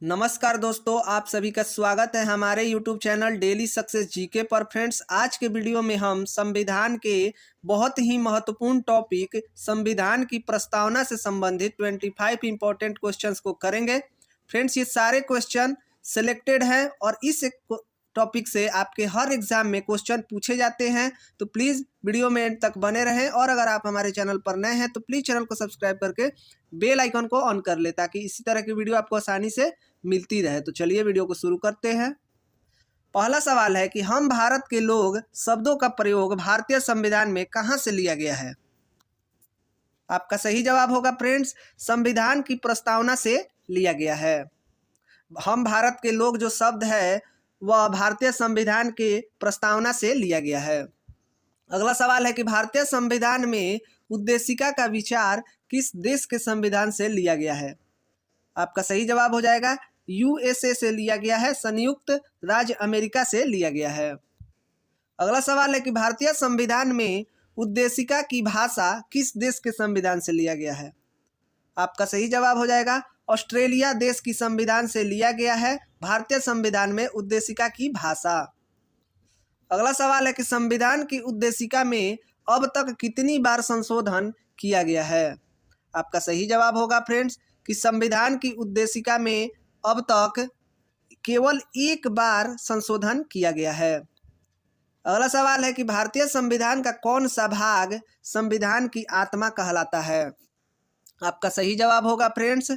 नमस्कार दोस्तों, आप सभी का स्वागत है हमारे YouTube channel daily success GK पर। फ्रेंड्स, आज के वीडियो में हम संविधान के बहुत ही महत्वपूर्ण टॉपिक संविधान की प्रस्तावना से संबंधित 25 इंपॉर्टेंट क्वेश्चंस को करेंगे। फ्रेंड्स, ये सारे क्वेश्चन सिलेक्टेड हैं और इस टॉपिक से आपके हर एग्जाम में क्वेश्चन पूछे जाते हैं, तो प्लीज़ वीडियो में एंड तक बने रहें। और अगर आप हमारे चैनल पर नए हैं तो प्लीज़ चैनल को सब्सक्राइब करके बेल आइकन को ऑन कर ले, ताकि इसी तरह की वीडियो आपको आसानी से मिलती रहे। तो चलिए वीडियो को शुरू करते हैं। पहला सवाल है कि हम भारत के लोग शब्दों का प्रयोग भारतीय संविधान में कहाँ से लिया गया है? आपका सही जवाब होगा फ्रेंड्स, संविधान की प्रस्तावना से लिया गया है। हम भारत के लोग जो शब्द है वह भारतीय संविधान के प्रस्तावना से लिया गया है। अगला सवाल है कि भारतीय संविधान में उद्देशिका का विचार किस देश के संविधान से लिया गया है? आपका सही जवाब हो जाएगा यूएसए से लिया गया है, संयुक्त राज्य अमेरिका से लिया गया है। अगला सवाल है कि भारतीय संविधान में उद्देशिका की भाषा किस देश के संविधान से लिया गया है? आपका सही जवाब हो जाएगा ऑस्ट्रेलिया देश की संविधान से लिया गया है भारतीय संविधान में उद्देशिका की भाषा। अगला सवाल है कि संविधान की उद्देशिका में अब तक कितनी बार संशोधन किया गया है? आपका सही जवाब होगा फ्रेंड्स कि संविधान की उद्देशिका में अब तक केवल एक बार संशोधन किया गया है। अगला सवाल है कि भारतीय संविधान का कौन सा भाग संविधान की आत्मा कहलाता है? आपका सही जवाब होगा फ्रेंड्स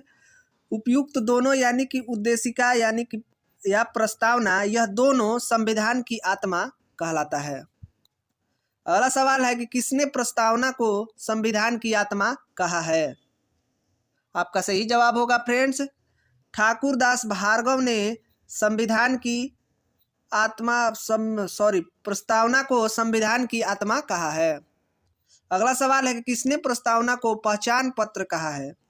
उपयुक्त दोनों, यानी कि उद्देशिका यानी कि या प्रस्तावना, यह दोनों संविधान की आत्मा कहलाता है। अगला सवाल है कि किसने प्रस्तावना को संविधान की आत्मा कहा है? आपका सही जवाब होगा फ्रेंड्स ठाकुर दास भार्गव ने संविधान की प्रस्तावना को संविधान की आत्मा कहा है। अगला सवाल है कि किसने प्रस्तावना को पहचान पत्र कहा है?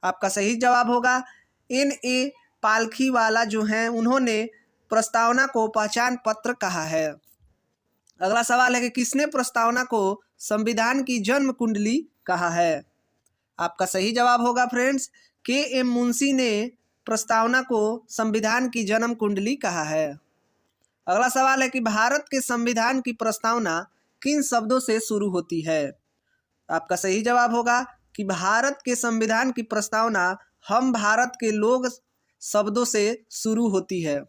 आपका सही जवाब होगा N.A. पालखीवाला जो हैं उन्होंने प्रस्तावना को पहचान पत्र कहा है। अगला सवाल है कि किसने प्रस्तावना को संविधान की जन्म कुंडली कहा है? आपका सही जवाब होगा फ्रेंड्स K.M. मुंशी ने प्रस्तावना को संविधान की जन्म कुंडली कहा है। अगला सवाल है कि भारत के संविधान की प्रस्तावना किन शब्दों से शुरू होती है? आपका सही जवाब होगा कि भारत के संविधान की प्रस्तावना हम भारत के लोग शब्दों से शुरू होती है।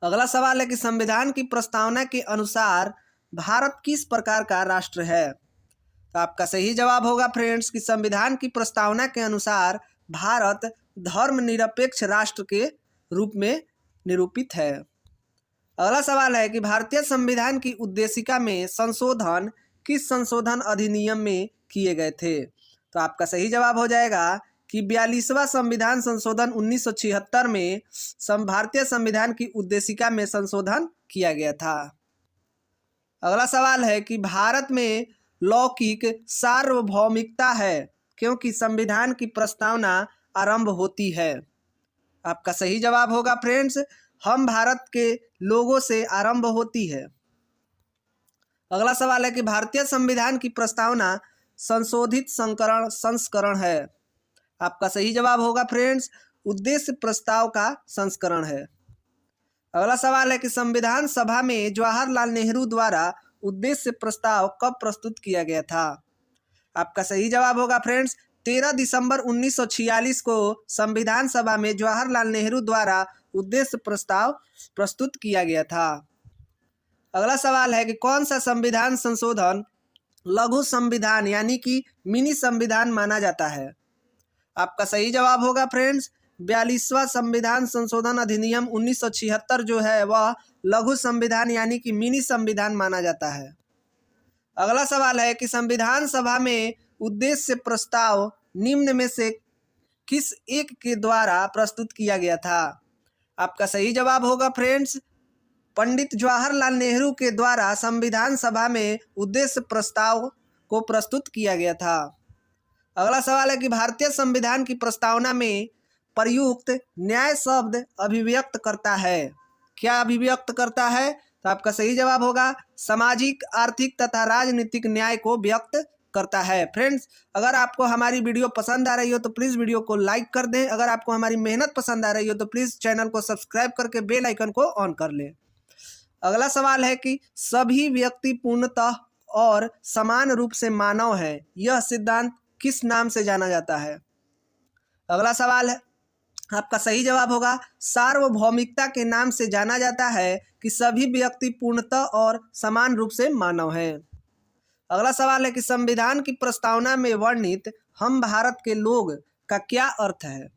अगला सवाल है कि संविधान की प्रस्तावना के अनुसार भारत किस प्रकार का राष्ट्र है? तो आपका सही जवाब होगा फ्रेंड्स कि संविधान की प्रस्तावना के अनुसार भारत धर्मनिरपेक्ष राष्ट्र के रूप में निरूपित है। अगला सवाल है कि भारतीय संविधान की उद्देशिका में संशोधन किस संशोधन अधिनियम में किए गए थे? तो आपका सही जवाब हो जाएगा कि 42वां संविधान संशोधन 1976 में भारतीय संविधान की उद्देशिका में संशोधन किया गया था। अगला सवाल है कि भारत में लौकिक सार्वभौमिकता है क्योंकि संविधान की प्रस्तावना आरंभ होती है। आपका सही जवाब होगा फ्रेंड्स हम भारत के लोगों से आरंभ होती है। अगला सवाल है कि भारतीय संविधान की प्रस्तावना संशोधित संस्करण है। आपका सही जवाब होगा फ्रेंड्स उद्देश्य प्रस्ताव का संस्करण है। अगला सवाल है कि संविधान सभा में जवाहरलाल नेहरू द्वारा उद्देश्य प्रस्ताव कब प्रस्तुत किया गया था? आपका सही जवाब होगा फ्रेंड्स 13 दिसंबर 1946 को संविधान सभा में जवाहरलाल नेहरू द्वारा उद्देश्य प्रस्ताव प्रस्तुत किया गया था। अगला सवाल है कि कौन सा संविधान संशोधन लघु संविधान यानी कि मिनी संविधान माना जाता है? आपका सही जवाब होगा फ्रेंड्स 42वां संविधान संशोधन अधिनियम 1976 जो है वह लघु संविधान यानी कि मिनी संविधान माना जाता है। अगला सवाल है कि संविधान सभा में उद्देश्य प्रस्ताव निम्न में से किस एक के द्वारा प्रस्तुत किया गया था? आपका सही जवाब होगा फ्रेंड्स पंडित जवाहरलाल नेहरू के द्वारा संविधान सभा में उद्देश्य प्रस्ताव को प्रस्तुत किया गया था। अगला सवाल है कि भारतीय संविधान की प्रस्तावना में प्रयुक्त न्याय शब्द अभिव्यक्त करता है। क्या अभिव्यक्त करता है? तो आपका सही जवाब होगा सामाजिक, आर्थिक तथा राजनीतिक न्याय को व्यक्त करता है। फ्रेंड्स, अगर आपको हमारी वीडियो पसंद आ रही हो तो प्लीज़ वीडियो को लाइक कर दें। अगर आपको हमारी मेहनत पसंद आ रही हो तो प्लीज़ चैनल को सब्सक्राइब करके बेल आइकन को ऑन कर लें। अगला सवाल है कि सभी व्यक्ति पूर्णतः और समान रूप से मानव है, यह सिद्धांत किस नाम से जाना जाता है? अगला सवाल है, आपका सही जवाब होगा सार्वभौमिकता के नाम से जाना जाता है कि सभी व्यक्ति पूर्णतः और समान रूप से मानव हैं। अगला सवाल है कि संविधान की प्रस्तावना में वर्णित हम भारत के लोग का क्या अर्थ है?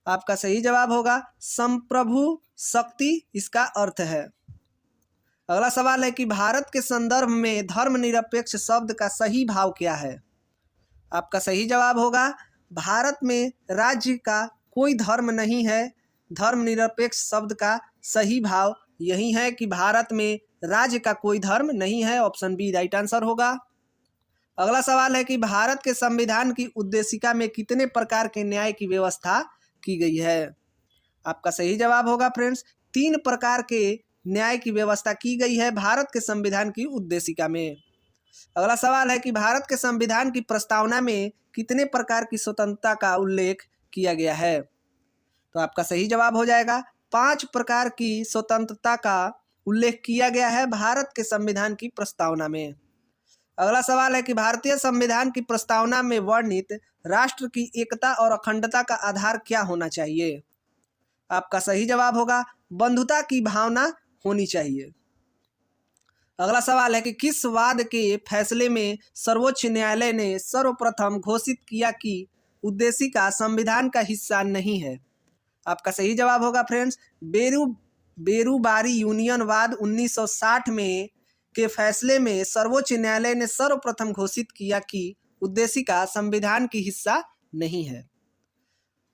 आपका सही जवाब होगा संप्रभु शक्ति इसका अर्थ है। अगला सवाल है कि भारत के संदर्भ में धर्मनिरपेक्ष शब्द का सही भाव क्या है? आपका सही जवाब होगा भारत में राज्य का कोई धर्म नहीं है। धर्मनिरपेक्ष शब्द का सही भाव यही है कि भारत में राज्य का कोई धर्म नहीं है। ऑप्शन बी राइट आंसर होगा। अगला सवाल है कि भारत के संविधान की उद्देशिका में कितने प्रकार के न्याय की व्यवस्था की गई है? आपका सही जवाब होगा फ्रेंड्स 3 प्रकार के न्याय की व्यवस्था की गई है भारत के संविधान की उद्देशिका में। अगला सवाल है कि भारत के संविधान की प्रस्तावना में कितने प्रकार की स्वतंत्रता का उल्लेख किया गया है? तो आपका सही जवाब हो जाएगा 5 प्रकार की स्वतंत्रता का उल्लेख किया गया है भारत के संविधान की प्रस्तावना में। अगला सवाल है कि भारतीय संविधान की प्रस्तावना में वर्णित राष्ट्र की एकता और अखंडता का आधार क्या होना चाहिए? आपका सही जवाब होगा बंधुता की भावना होनी चाहिए। अगला सवाल है कि किस वाद के फैसले में सर्वोच्च न्यायालय ने सर्वप्रथम घोषित किया कि उद्देशिका संविधान का हिस्सा नहीं है? आपका सही जवाब होगा फ्रेंड्स बेरूबारी यूनियन वाद 1960 में के फैसले में सर्वोच्च न्यायालय ने सर्वप्रथम घोषित किया कि उद्देशिका संविधान की हिस्सा नहीं है।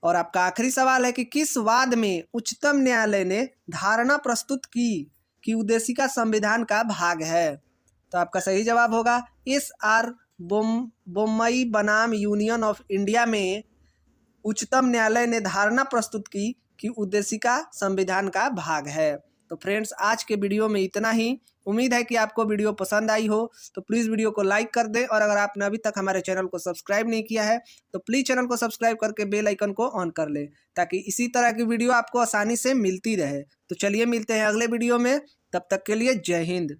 और आपका आखिरी सवाल है कि किस वाद में उच्चतम न्यायालय ने धारणा प्रस्तुत की कि उद्देशिका संविधान का भाग है? तो आपका सही जवाब होगा SR बोम्मई बनाम यूनियन ऑफ इंडिया में उच्चतम न्यायालय ने धारणा प्रस्तुत की कि उद्देशिका संविधान का भाग है। तो फ्रेंड्स, आज के वीडियो में इतना ही। उम्मीद है कि आपको वीडियो पसंद आई हो। तो प्लीज़ वीडियो को लाइक कर दें और अगर आपने अभी तक हमारे चैनल को सब्सक्राइब नहीं किया है तो प्लीज़ चैनल को सब्सक्राइब करके बेल आइकन को ऑन कर लें ताकि इसी तरह की वीडियो आपको आसानी से मिलती रहे। तो चलिए मिलते हैं अगले वीडियो में, तब तक के लिए जय हिंद।